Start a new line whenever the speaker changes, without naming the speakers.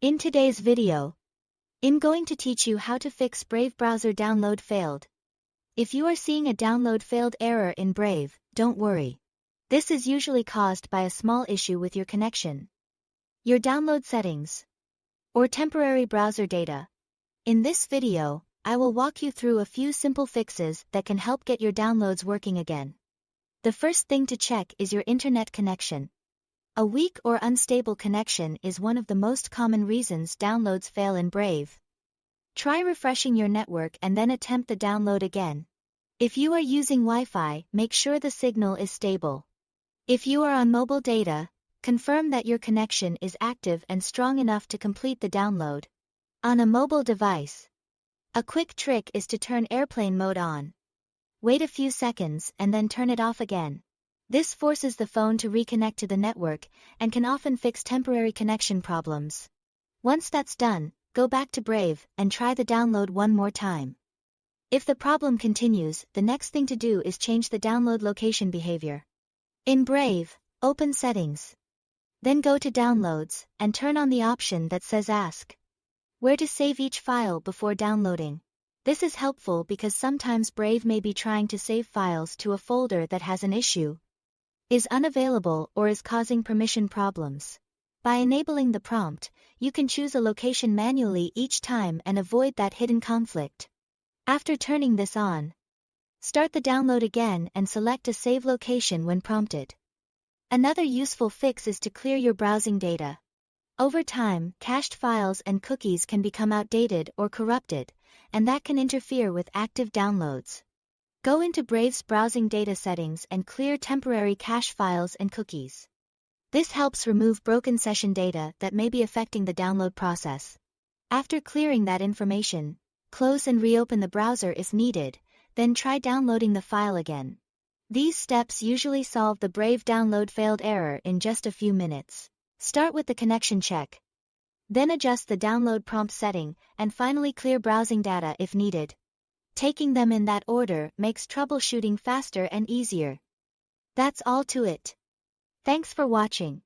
In today's video, I'm going to teach you how to fix Brave browser download failed. If you are seeing a download failed error in Brave, don't worry. This is usually caused by a small issue with your connection, your download settings, or temporary browser data. In this video, I will walk you through a few simple fixes that can help get your downloads working again. The first thing to check is your internet connection. A weak or unstable connection is one of the most common reasons downloads fail in Brave. Try refreshing your network and then attempt the download again. If you are using Wi-Fi, make sure the signal is stable. If you are on mobile data, confirm that your connection is active and strong enough to complete the download. On a mobile device, a quick trick is to turn airplane mode on. Wait a few seconds and then turn it off again. This forces the phone to reconnect to the network and can often fix temporary connection problems. Once that's done, go back to Brave and try the download one more time. If the problem continues, the next thing to do is change the download location behavior. In Brave, open Settings. Then go to Downloads and turn on the option that says Ask where to save each file before downloading. This is helpful because sometimes Brave may be trying to save files to a folder that has an issue, is unavailable, or is causing permission problems. By enabling the prompt, you can choose a location manually each time and avoid that hidden conflict. After turning this on, start the download again and select a save location when prompted. Another useful fix is to clear your browsing data. Over time, cached files and cookies can become outdated or corrupted, and that can interfere with active downloads. Go into Brave's browsing data settings and clear temporary cache files and cookies. This helps remove broken session data that may be affecting the download process. After clearing that information, close and reopen the browser if needed, then try downloading the file again. These steps usually solve the Brave download failed error in just a few minutes. Start with the connection check. Then adjust the download prompt setting, and finally clear browsing data if needed. Taking them in that order makes troubleshooting faster and easier. That's all to it. Thanks for watching.